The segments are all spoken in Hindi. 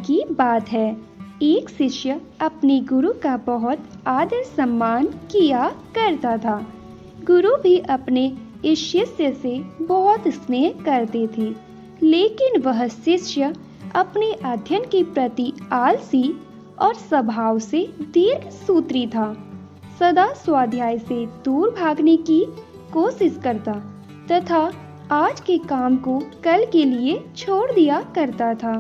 की बात है। एक शिष्य अपने गुरु का बहुत आदर सम्मान किया करता था। गुरु भी अपने इस शिष्य से बहुत स्नेह करते थे, लेकिन वह शिष्य अपने अध्ययन के प्रति आलसी और स्वभाव से दीर्घ सूत्री था। सदा स्वाध्याय से दूर भागने की कोशिश करता तथा आज के काम को कल के लिए छोड़ दिया करता था।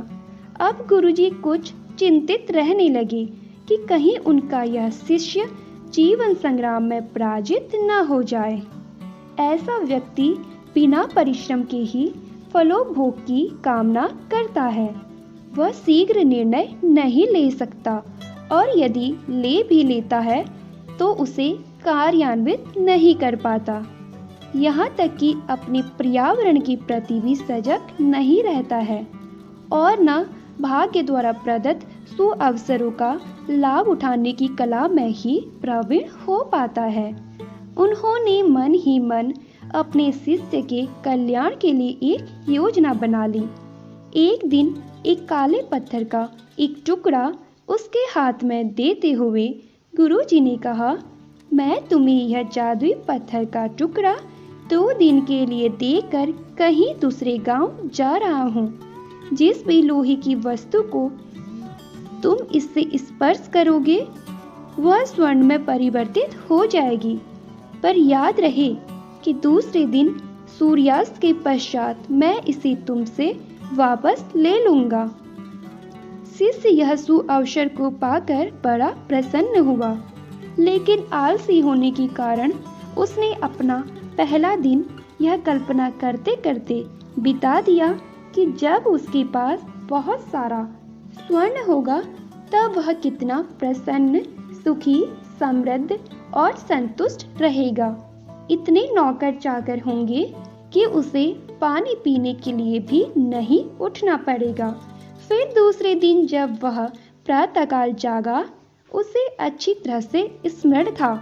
अब गुरुजी कुछ चिंतित रहने लगे कि कहीं उनका यह शिष्य जीवन संग्राम में पराजित न हो जाए। ऐसा व्यक्ति बिना परिश्रम के ही फलोपभोग की कामना करता है। वह शीघ्र निर्णय नहीं ले सकता और यदि ले भी लेता है तो उसे कार्यान्वित नहीं कर पाता। यहाँ तक कि अपने पर्यावरण के प्रति भी सजग नहीं रहता है और न भाग्य द्वारा प्रदत्त सुअवसरों का लाभ उठाने की कला में ही प्रवीण हो पाता है। उन्होंने मन ही मन अपने शिष्य के कल्याण के लिए एक योजना बना ली। एक दिन एक काले पत्थर का एक टुकड़ा उसके हाथ में देते हुए गुरुजी ने कहा, मैं तुम्हें यह जादुई पत्थर का टुकड़ा 2 दिन के लिए देकर कहीं दूसरे गांव जा रहा हूँ। जिस भी लोहे की वस्तु को तुम इससे स्पर्श करोगे वह स्वर्ण में परिवर्तित हो जाएगी, पर याद रहे कि दूसरे दिन सूर्यास्त के पश्चात मैं इसे तुमसे वापस ले लूंगा। शिष्य यह सुअवसर को पाकर बड़ा प्रसन्न हुआ, लेकिन आलसी होने के कारण उसने अपना पहला दिन यह कल्पना करते करते बिता दिया कि जब उसके पास बहुत सारा स्वर्ण होगा तब वह कितना प्रसन्न, सुखी, समृद्ध और संतुष्ट रहेगा। इतने नौकर चाकर होंगे कि उसे पानी पीने के लिए भी नहीं उठना पड़ेगा। फिर दूसरे दिन जब वह प्रातःकाल जागा, उसे अच्छी तरह से स्मरण था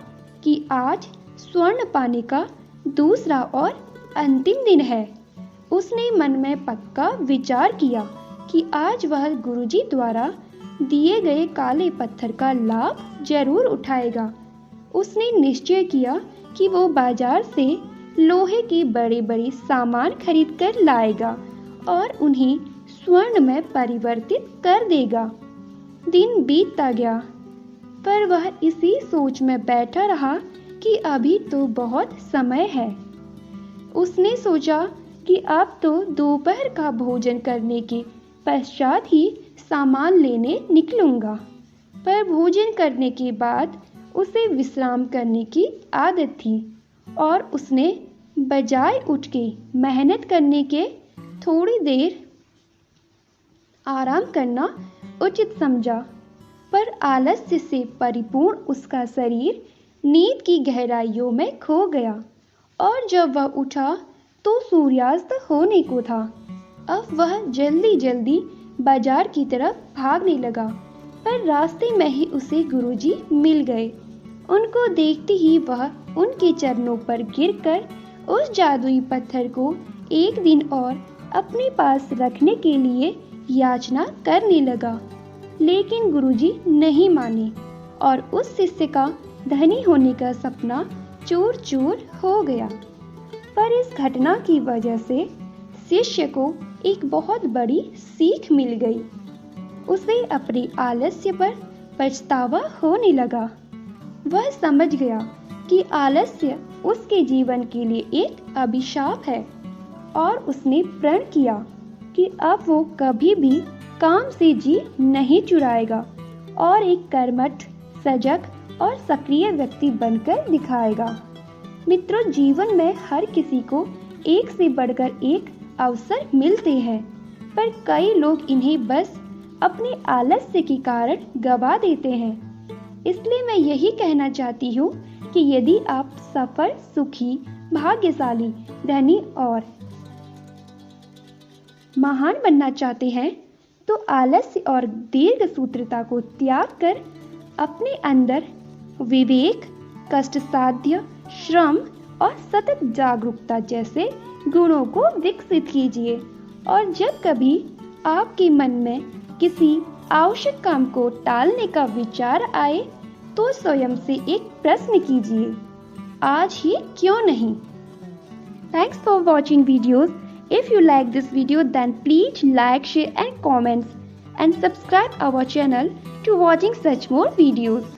कि आज स्वर्ण पाने का दूसरा और अंतिम दिन है। उसने मन में पक्का विचार किया कि आज वह गुरुजी द्वारा दिए गए काले पत्थर का लाभ जरूर उठाएगा। उसने निश्चय किया कि वो बाजार से लोहे के बड़े बड़े सामान खरीद कर लाएगा और उन्हें स्वर्ण में परिवर्तित कर देगा। दिन बीतता गया, पर वह इसी सोच में बैठा रहा कि अभी तो बहुत समय है। उसने सोचा कि अब तो दोपहर का भोजन करने के पश्चात ही सामान लेने निकलूंगा, पर भोजन करने के बाद उसे विश्राम करने की आदत थी और उसने बजाय उठ के मेहनत करने के थोड़ी देर आराम करना उचित समझा। पर आलस्य से परिपूर्ण उसका शरीर नींद की गहराइयों में खो गया और जब वह उठा तो सूर्यास्त होने को था। अब वह जल्दी जल्दी बाजार की तरफ भागने लगा, पर रास्ते में ही उसे गुरुजी मिल गए। उनको देखते ही वह उनके चरणों पर गिरकर उस जादुई पत्थर को एक दिन और अपने पास रखने के लिए याचना करने लगा, लेकिन गुरुजी नहीं माने और उस शिष्य का धनी होने का सपना चूर चूर हो गया। पर इस घटना की वजह से शिष्य को एक बहुत बड़ी सीख मिल गई। उसे अपने आलस्य पर पछतावा होने लगा। वह समझ गया कि आलस्य उसके जीवन के लिए एक अभिशाप है और उसने प्रण किया कि अब वो कभी भी काम से जी नहीं चुराएगा और एक कर्मठ, सजग और सक्रिय व्यक्ति बनकर दिखाएगा। मित्रों, जीवन में हर किसी को एक से बढ़कर एक अवसर मिलते हैं, पर कई लोग इन्हें बस अपने आलस्य के कारण गवा देते हैं। इसलिए मैं यही कहना चाहती हूँ कि यदि आप सफल, सुखी, भाग्यशाली, धनी और महान बनना चाहते हैं तो आलस्य और दीर्घ सूत्रता को त्याग कर अपने अंदर विवेक, कष्टसाध्य, श्रम और सतत जागरूकता जैसे गुणों को विकसित कीजिए। और जब कभी आपके मन में किसी आवश्यक काम को टालने का विचार आए तो स्वयं से एक प्रश्न कीजिए, आज ही क्यों नहीं? Thanks for watching videos. If you like this video, then please like, share and comments and subscribe our channel to watching such more videos.